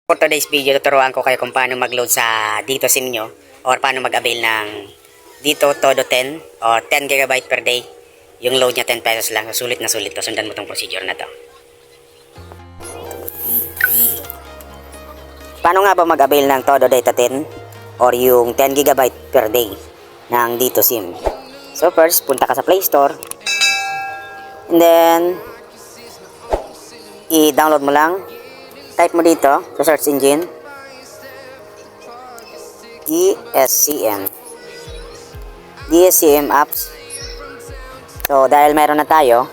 For today's video, tuturuan ko kayo kung paano mag-load sa Dito SIM nyo or paano mag-avail ng Dito Todo 10 or 10 GB per day. Yung load niya 10 pesos lang. Sulit na sulit to. Sundan mo tong procedure na to. Paano nga ba mag-avail ng Todo Data 10 or yung 10 GB per day ng Dito SIM? So first, punta ka sa Play Store. And then, i-download mo lang. Type mo dito sa search engine DSCM apps. So dahil mayroon na tayo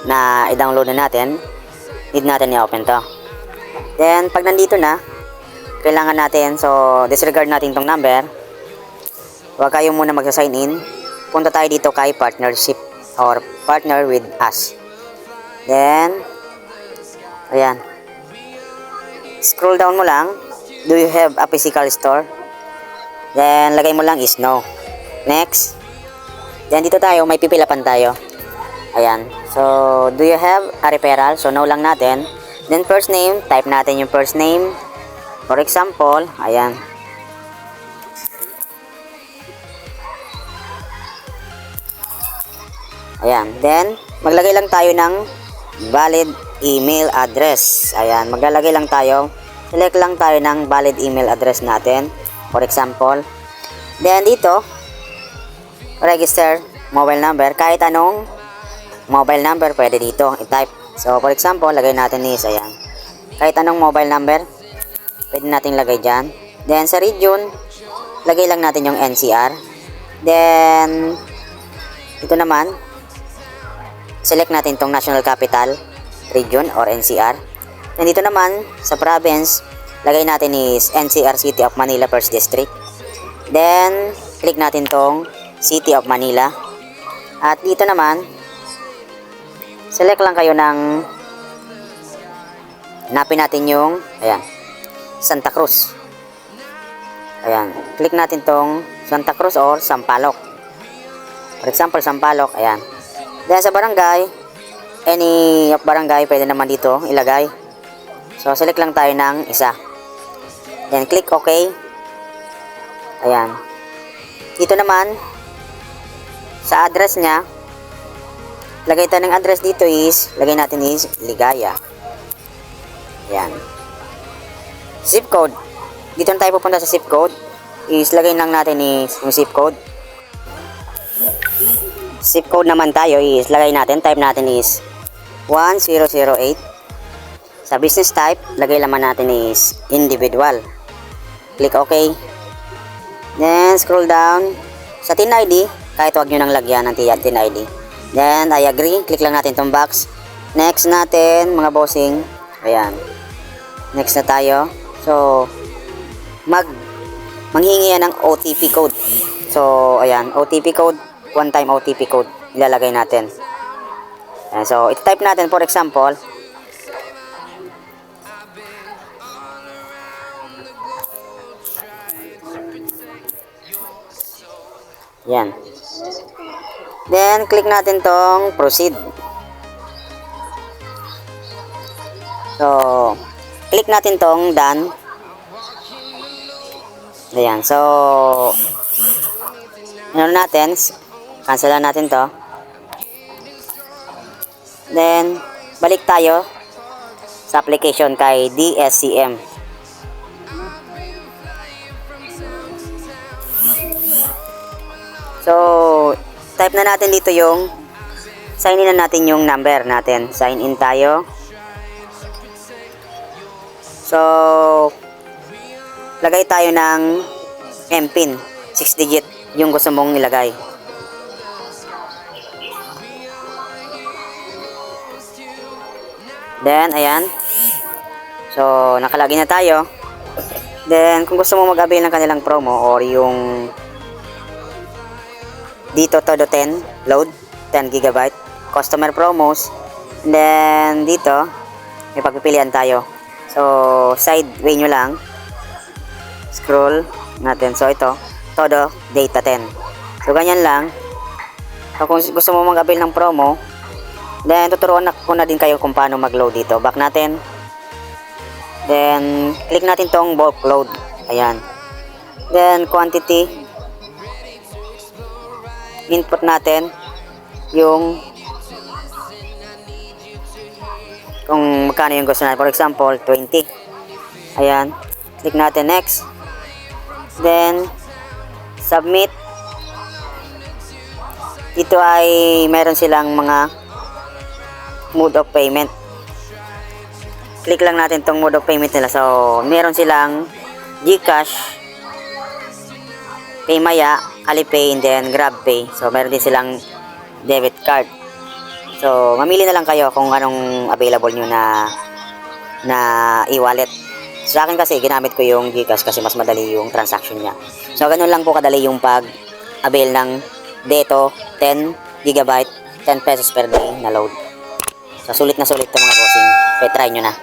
na i-download na natin, need natin i-open to. Then pag nandito na, kailangan natin, so disregard natin tong number. Huwag kayo muna magsa-sign in. Punta tayo dito kay partnership or partner with us. Then ayan, scroll down mo lang. Do you have a physical store? Then lagay mo lang is no. Next. Then dito tayo, may pipilapan tayo. Ayan. So do you have a referral? So no lang natin. Then first name, type natin yung first name. For example, ayan. Ayan. Then maglagay lang tayo ng valid email address. Ayan, maglalagay lang tayo. Select lang tayo ng valid email address natin. For example. Then dito, register mobile number. Kahit anong mobile number pwede dito i-type. So for example, lagay natin is, ayan. Kahit anong mobile number pwede natin lagay dyan. Then sa region, lagay lang natin yung NCR. Then ito naman, select natin tong National Capital Region or NCR. And dito naman sa province, lagay natin is NCR City of Manila First District. Then click natin tong City of Manila. At dito naman, select lang kayo ng, hanapin natin yung, ayan, Santa Cruz. Ayan, click natin tong Santa Cruz or Sampaloc. For example, Sampaloc, ayan. Then sa barangay, any of barangay pwede naman dito ilagay. So select lang tayo ng isa. Then click OK. Ayan. Dito naman sa address niya, lagay tayo ng address dito is, lagay natin is Ligaya. Ayan. Zip code. Dito na tayo pupunta sa zip code. Is lagay lang natin is yung zip code. Zip code naman tayo is lagay natin, type natin is 1008. Sa business type, lagay naman natin is individual. Click OK. Then scroll down. Sa TIN ID, kahit wag nyo nang lagyan ng TIN ID. Then I agree. Click lang natin tong box. Next natin mga bossing. Ayan. Next na tayo. So manghihingi yan ng OTP code. So ayan, OTP code. One time OTP code ilalagay natin. Ayan, so i-type natin for example, yan. Then click natin tong proceed. So click natin tong done. Ayan, so ano natin, cancelan natin to. Then balik tayo sa application kay DSCM. So type na natin dito yung, sign in na natin yung number natin. Sign in tayo. So lagay tayo ng MPIN 6 digit yung gusto mong ilagay. Then ayan, so nakalagay na tayo. Then kung gusto mo mag-avail ng kanilang promo or yung Dito Todo 10 load 10 GB customer promos, and then dito may pagpipilian tayo. So sideway nyo lang, scroll natin. So ito Todo Data 10. So ganyan lang. So kung gusto mo mag-avail ng promo, then tuturuan ko na din kayo kung paano mag-load dito. Back natin. Then, click natin tong bulk load. Ayan. Then, quantity. Input natin yung kung magkano yung gusto natin. For example, 20. Ayan. Click natin next. Then, submit. Dito ay meron silang mga mode of payment. Click lang natin tong mode of payment nila. So, meron silang GCash, Paymaya, Alipay, and then GrabPay. So, meron din silang debit card. So, mamili na lang kayo kung anong available nyo na e-wallet. Sa akin kasi, ginamit ko yung GCash kasi mas madali yung transaction niya. So, ganun lang po kadali yung pag-avail ng Deto 10 GB, 10 pesos per day na load. So, sulit na sulit ito mga bossing. Kaya try nyo na.